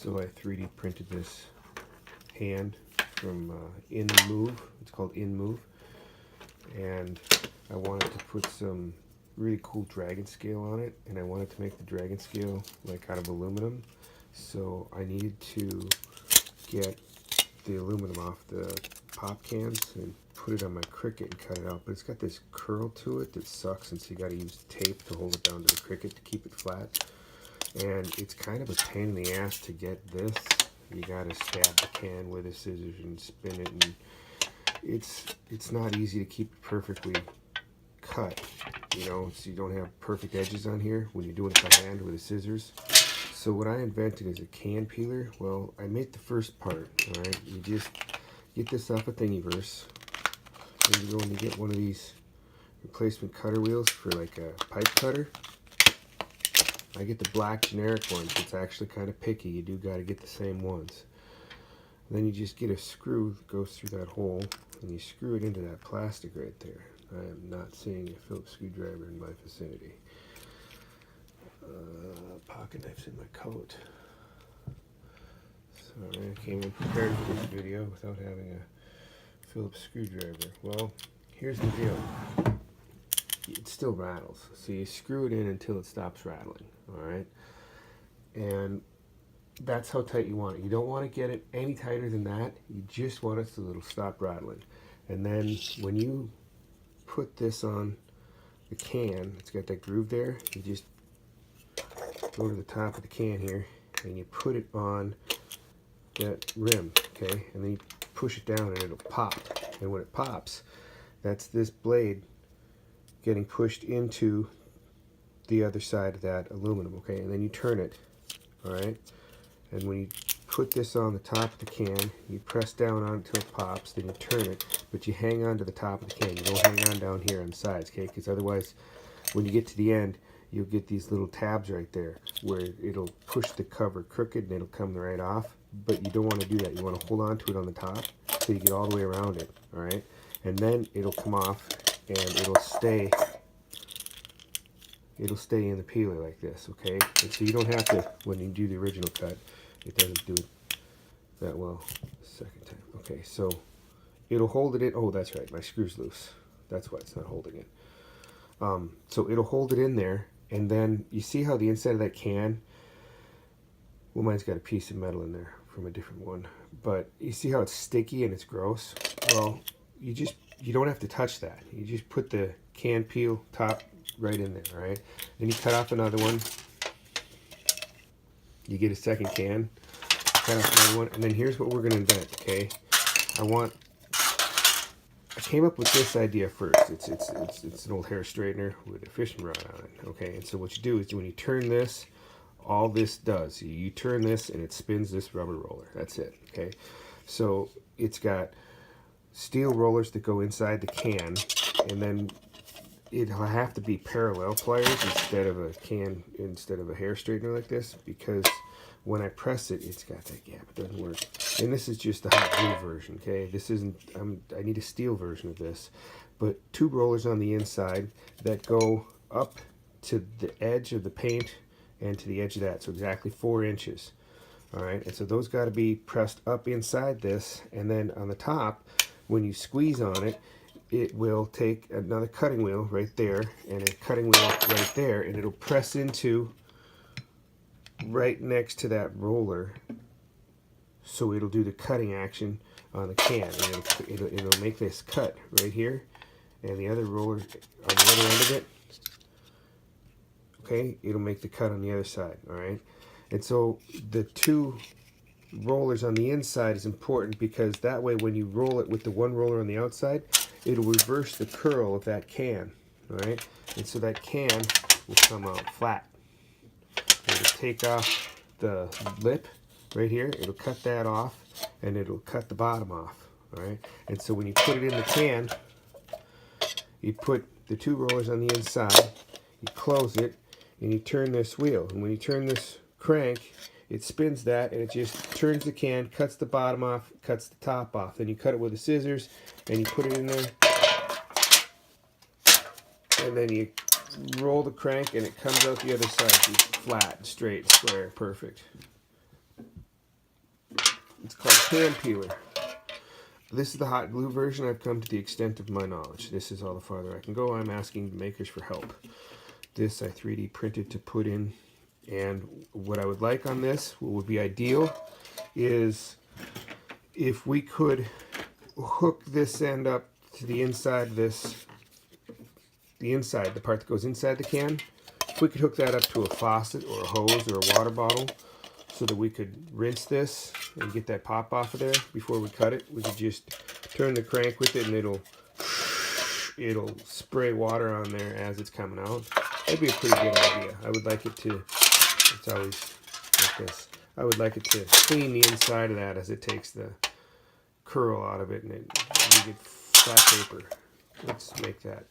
So I 3D printed this hand from In Move. It's called In Move, and I wanted to put some really cool dragon scale on it, and I wanted to make the dragon scale like out of aluminum. So I needed to get the aluminum off the pop cans and put it on my Cricut and cut it out. But it's got this curl to it that sucks, and so you got to use tape to hold it down to the Cricut to keep it flat. And it's kind of a pain in the ass to get this. You got to stab the can with the scissors and spin it, and it's not easy to keep it perfectly cut, you know, so you don't have perfect edges on here when you're doing it by hand with the scissors. So what I invented is a can peeler. Well, I made the first part. All right, you just get this off a Thingiverse, and you go and you get one of these replacement cutter wheels for like a pipe cutter. I get the black generic ones. It's actually kind of picky. You do got to get the same ones. And then you just get a screw that goes through that hole, and you screw it into that plastic right there. I am not seeing a Phillips screwdriver in my vicinity. Pocket knife's in my coat. Sorry, I came in prepared for this video without having a Phillips screwdriver. Well, here's the deal. It still rattles, so you screw it in until it stops rattling. All right, and that's how tight you want it. You don't want to get it any tighter than that. You just want it so it'll stop rattling. And then when you put this on the can, it's got that groove there, you just go to the top of the can here and you put it on that rim, okay, and then you push it down and it'll pop. And when it pops, that's this blade getting pushed into the other side of that aluminum, okay, and then you turn it, all right, and when you put this on the top of the can, you press down on it until it pops, then you turn it, but you hang on to the top of the can. You don't hang on down here on the sides, okay, because otherwise when you get to the end, you'll get these little tabs right there where it'll push the cover crooked and it'll come right off, but you don't want to do that. You want to hold on to it on the top so you get all the way around it, all right, and then it'll come off and it'll stay in the peeler like this, okay, and so you don't have to, when you do the original cut, it doesn't do it that well the second time. Okay, so it'll hold it in. Oh, that's right, my screw's loose. That's why it's not holding it. So it'll hold it in there, and then you see how the inside of that can, well, mine's got a piece of metal in there from a different one, but you see how it's sticky and it's gross? Well, you don't have to touch that. You just put the can peel top right in there, all right? Then you cut off another one. You get a second can, cut off another one, and then here's what we're gonna invent, okay? I came up with this idea first. It's an old hair straightener with a fishing rod on it, okay? And so what you do is when you turn this, all this does, you turn this and it spins this rubber roller. That's it, okay? So it's got steel rollers that go inside the can, and then it'll have to be parallel pliers instead of a hair straightener like this, because when I press it, it's got that gap. It doesn't work. And this is just the hot glue version, okay? This isn't, I need a steel version of this. But two rollers on the inside that go up to the edge of the paint and to the edge of that, so exactly 4 inches. All right, and so those got to be pressed up inside this, and then on the top, when you squeeze on it, it will take another cutting wheel right there and a cutting wheel right there, and it'll press into right next to that roller, so it'll do the cutting action on the can, and it'll make this cut right here, and the other roller on the other end of it, okay, it'll make the cut on the other side, all right? And so the two rollers on the inside is important, because that way when you roll it with the one roller on the outside, it'll reverse the curl of that can, all right? And so that can will come out flat. It'll take off the lip right here, it'll cut that off, and it'll cut the bottom off, all right? And so when you put it in the can, you put the two rollers on the inside, you close it, and you turn this wheel. And when you turn this crank, it spins that, and it just turns the can, cuts the bottom off, cuts the top off. Then you cut it with the scissors, and you put it in there, and then you roll the crank, and it comes out the other side, flat, straight, square, perfect. It's called CanPeeler. This is the hot glue version. I've come to the extent of my knowledge. This is all the farther I can go. I'm asking the makers for help. This I 3D printed to put in, and what I would like on this, what would be ideal, is if we could hook this end up to the inside of this, the part that goes inside the can, if we could hook that up to a faucet or a hose or a water bottle so that we could rinse this and get that pop off of there before we cut it. We could just turn the crank with it and it'll spray water on there as it's coming out. That'd be a pretty good idea. I would like it to, it's always like this, I would like it to clean the inside of that as it takes the curl out of it and you get flat paper. Let's make that.